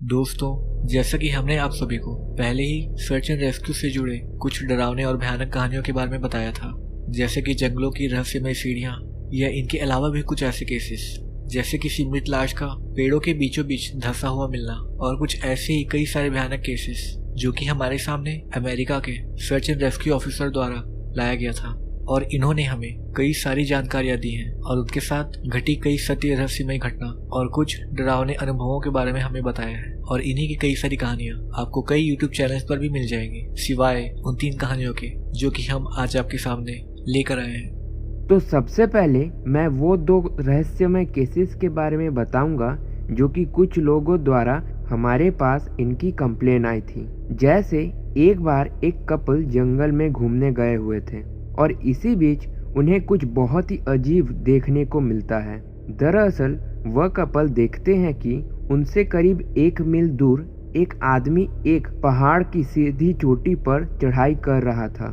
दोस्तों, जैसा कि हमने आप सभी को पहले ही सर्च एंड रेस्क्यू से जुड़े कुछ डरावने और भयानक कहानियों के बारे में बताया था, जैसे कि जंगलों की रहस्यमय सीढ़ियां या इनके अलावा भी कुछ ऐसे केसेस जैसे किसी मृत लाश का पेड़ों के बीचों बीच धंसा हुआ मिलना और कुछ ऐसे ही कई सारे भयानक केसेस जो कि हमारे सामने अमेरिका के सर्च एंड रेस्क्यू ऑफिसर द्वारा लाया गया था। और इन्होंने हमें कई सारी जानकारियां दी हैं और उनके साथ घटी कई सत्य रहस्यमय घटना और कुछ डरावने अनुभवों के बारे में हमें बताया है। और इन्हीं की कई सारी कहानियां आपको कई YouTube चैनल्स पर भी मिल जाएंगी, सिवाय उन 3 कहानियों के जो कि हम आज आपके सामने लेकर आए हैं। तो सबसे पहले मैं वो 2 रहस्यमय केसेस के बारे में बताऊंगा जो कि कुछ लोगों द्वारा हमारे पास इनकी कंप्लेन आई थी। जैसे एक बार एक कपल जंगल में घूमने गए हुए थे और इसी बीच उन्हें कुछ बहुत ही अजीब देखने को मिलता है। दरअसल वह कपल देखते हैं कि उनसे करीब 1 मील दूर एक आदमी एक पहाड़ की सीधी चोटी पर चढ़ाई कर रहा था।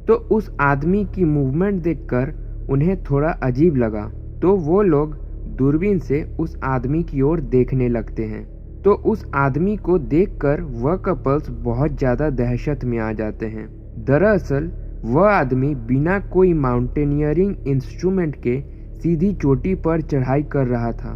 तो उस आदमी की मूवमेंट देखकर उन्हें थोड़ा अजीब लगा, तो वो लोग दूरबीन से उस आदमी की ओर देखने लगते हैं। तो उस आदमी को देखकर वह कपल्स बहुत ज़्यादा दहशत में आ जाते हैं। दरअसल वह आदमी बिना कोई माउंटेनियरिंग इंस्ट्रूमेंट के सीधी चोटी पर चढ़ाई कर रहा था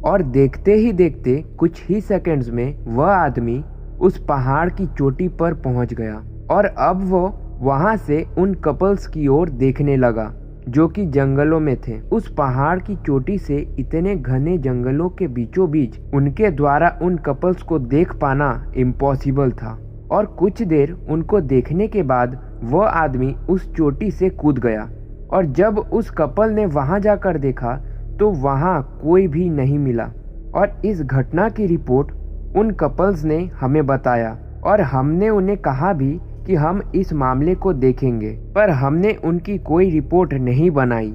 और देखते ही देखते कुछ ही सेकंड्स में वह आदमी उस पहाड़ की चोटी पर पहुंच गया और अब वो वहां से उन कपल्स की ओर देखने लगा जो कि जंगलों में थे। उस पहाड़ की चोटी से इतने घने जंगलों के बीचों बीच उनके द्वारा उन कपल्स को देख पाना इम्पॉसिबल था। और कुछ देर उनको देखने के बाद वह आदमी उस चोटी से कूद गया और जब उस कपल ने वहां जाकर देखा तो वहां कोई भी नहीं मिला। और इस घटना की रिपोर्ट उन कपल्स ने हमें बताया और हमने उन्हें कहा भी कि हम इस मामले को देखेंगे, पर हमने उनकी कोई रिपोर्ट नहीं बनाई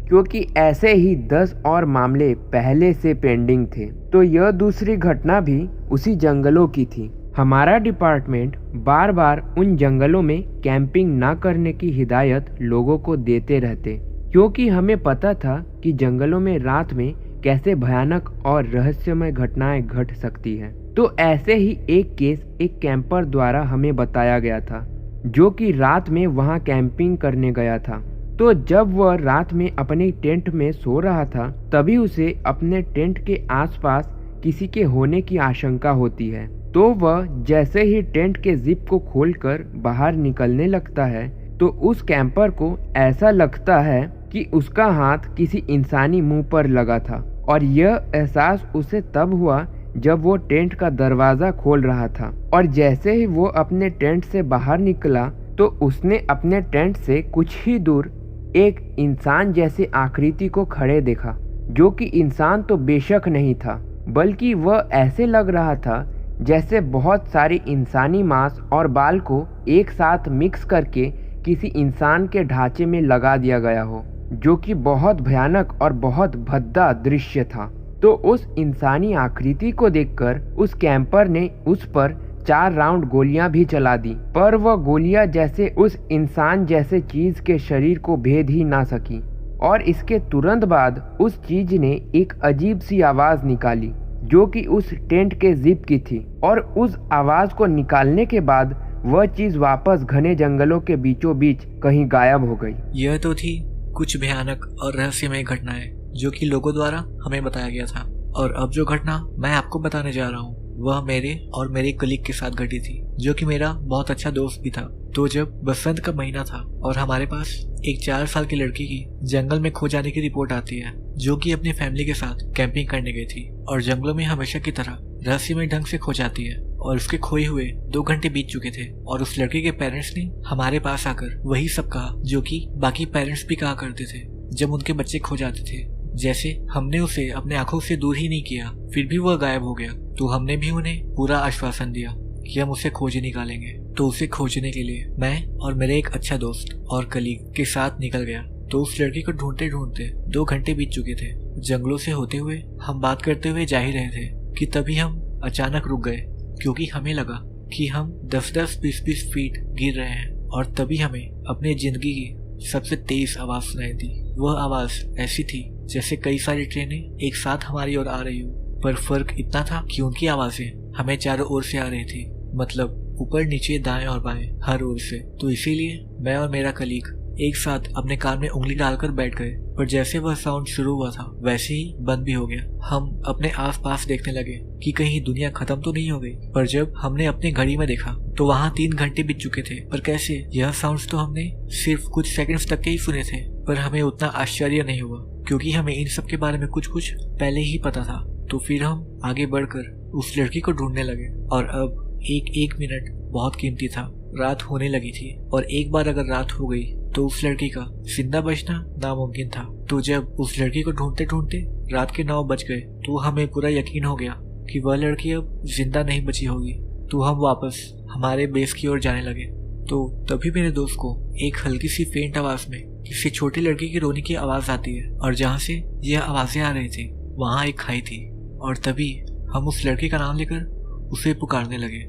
क्योंकि ऐसे ही 10 और मामले पहले से पेंडिंग थे। तो यह दूसरी घटना भी उसी जंगलों की थी। हमारा डिपार्टमेंट बार बार उन जंगलों में कैंपिंग ना करने की हिदायत लोगों को देते रहते, क्योंकि हमें पता था कि जंगलों में रात में कैसे भयानक और रहस्यमय घटनाएं घट सकती हैं। तो ऐसे ही एक केस एक कैंपर द्वारा हमें बताया गया था जो कि रात में वहां कैंपिंग करने गया था। तो जब वह रात में अपने टेंट में सो रहा था तभी उसे अपने टेंट के आसपास किसी के होने की आशंका होती है। तो वह जैसे ही टेंट के जिप को खोलकर बाहर निकलने लगता है तो उस कैंपर को ऐसा लगता है कि उसका हाथ किसी इंसानी मुंह पर लगा था। और यह एहसास उसे तब हुआ जब वो टेंट का दरवाजा खोल रहा था। और जैसे ही वो अपने टेंट से बाहर निकला तो उसने अपने टेंट से कुछ ही दूर एक इंसान जैसी आकृति को खड़े देखा, जो कि इंसान तो बेशक नहीं था, बल्कि वह ऐसे लग रहा था जैसे बहुत सारे इंसानी मांस और बाल को एक साथ मिक्स करके किसी इंसान के ढांचे में लगा दिया गया हो, जो कि बहुत भयानक और बहुत भद्दा दृश्य था। तो उस इंसानी आकृति को देखकर उस कैंपर ने उस पर 4 राउंड गोलियां भी चला दी, पर वह गोलियां जैसे उस इंसान जैसे चीज के शरीर को भेद ही ना सकी। और इसके तुरंत बाद उस चीज ने एक अजीब सी आवाज निकाली जो कि उस टेंट के जिप की थी। और उस आवाज को निकालने के बाद वह चीज वापस घने जंगलों के बीचों बीच कहीं गायब हो गई। यह तो थी कुछ भयानक और रहस्यमय घटनाएं जो कि लोगों द्वारा हमें बताया गया था। और अब जो घटना मैं आपको बताने जा रहा हूँ वह मेरे और मेरे कलीग के साथ घटी थी, जो कि मेरा बहुत अच्छा दोस्त भी था। तो जब बसंत का महीना था और हमारे पास एक 4 साल की लड़की की जंगल में खो जाने की रिपोर्ट आती है, जो कि अपनी फैमिली के साथ कैंपिंग करने गई थी और जंगलों में हमेशा की तरह रहस्यमय ढंग से खो जाती है। और उसके खोए हुए 2 घंटे बीत चुके थे और उस लड़की के पेरेंट्स ने हमारे पास आकर वही सब कहा जो कि बाकी पेरेंट्स भी कहा करते थे जब उनके बच्चे खो जाते थे। जैसे हमने उसे अपने आंखों से दूर ही नहीं किया, फिर भी वह गायब हो गया। तो हमने भी उन्हें पूरा आश्वासन दिया कि हम उसे खोज निकालेंगे। तो उसे खोजने के लिए मैं और मेरे एक अच्छा दोस्त और कलीग के साथ निकल गया। तो उस लड़की को ढूंढते ढूंढते 2 घंटे बीत चुके थे। जंगलों से होते हुए हम बात करते हुए जा ही रहे थे कि तभी हम अचानक रुक गए, क्योंकि हमें लगा कि हम 10-10, 20-20 फीट गिर रहे हैं। और तभी हमें अपनी जिंदगी की सबसे तेज आवाज सुनाई दी। वह आवाज ऐसी थी जैसे कई सारी ट्रेनें एक साथ हमारी ओर आ रही हो, पर फर्क इतना था कि उनकी आवाजें हमें चारों ओर से आ रही थी, मतलब ऊपर नीचे दाएं और बाएं हर ओर से। तो इसीलिए मैं और मेरा कलीग एक साथ अपने कान में उंगली डालकर बैठ गए, पर जैसे वह साउंड शुरू हुआ था वैसे ही बंद भी हो गया। हम अपने आसपास देखने लगे कि कहीं दुनिया खत्म तो नहीं हो गई, पर जब हमने अपनी घड़ी में देखा तो वहाँ 3 घंटे बीत चुके थे। पर कैसे? यह साउंड्स तो हमने सिर्फ कुछ सेकंड्स तक के ही सुने थे, पर हमें उतना आश्चर्य नहीं हुआ क्योंकि हमें इन सब के बारे में कुछ कुछ पहले ही पता था। तो फिर हम आगे बढ़कर उस लड़की को ढूंढने लगे, और अब एक मिनट बहुत कीमती था। रात होने लगी थी, और एक बार अगर रात हो गई तो उस लड़की का जिंदा बचना नामुमकिन था। तो जब उस लड़की को ढूंढते ढूंढते रात के 9 बज गए तो हमें पूरा यकीन हो गया कि वह लड़की अब जिंदा नहीं बची होगी। तो हम वापस हमारे बेस की ओर जाने लगे। तो तभी मेरे दोस्त को एक हल्की सी फेंट आवाज में किसी छोटी लड़की की रोने की आवाज आती है, और जहाँ से यह आवाजें आ रही थी वहाँ एक खाई थी, और तभी हम उस लड़की का नाम लेकर उसे पुकारने लगे।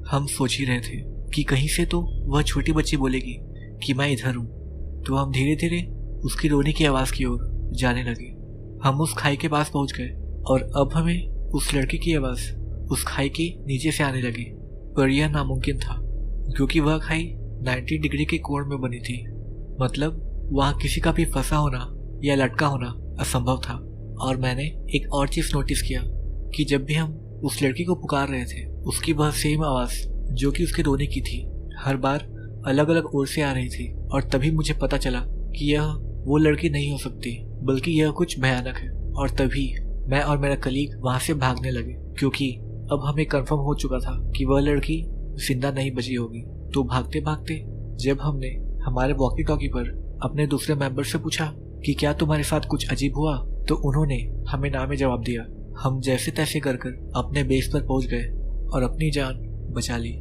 हम सोच ही रहे थे कि कहीं से तो वह छोटी बच्ची बोलेगी कि मैं इधर हूँ। तो हम धीरे धीरे उसकी रोने की आवाज की ओर जाने लगे। हम उस खाई के पास पहुंच गए, और अब हमें उस लड़की की आवाज उस खाई के नीचे से आने लगी। पर यह नामुमकिन था क्योंकि वह खाई 90 डिग्री के कोण में बनी थी, मतलब वहाँ किसी का भी फंसा होना या लटका होना असंभव था। और मैंने एक और चीज नोटिस किया कि जब भी हम उस लड़की को पुकार रहे थे उसकी वह सेम आवाज जो कि उसके रोने की थी हर बार अलग अलग ओर से आ रही थी। और तभी मुझे पता चला कि यह वो लड़की नहीं हो सकती, बल्कि यह कुछ भयानक है। और तभी मैं और मेरा कलीग वहां से भागने लगे क्योंकि अब हमें कंफर्म हो चुका था कि वह लड़की जिंदा नहीं बची होगी। तो भागते भागते जब हमने हमारे वॉकी टॉकी पर अपने दूसरे मेंबर से पूछा कि क्या तुम्हारे साथ कुछ अजीब हुआ, तो उन्होंने हमें ना में जवाब दिया। हम जैसे तैसे कर अपने बेस पर पहुंच गए और अपनी जान बचा ली।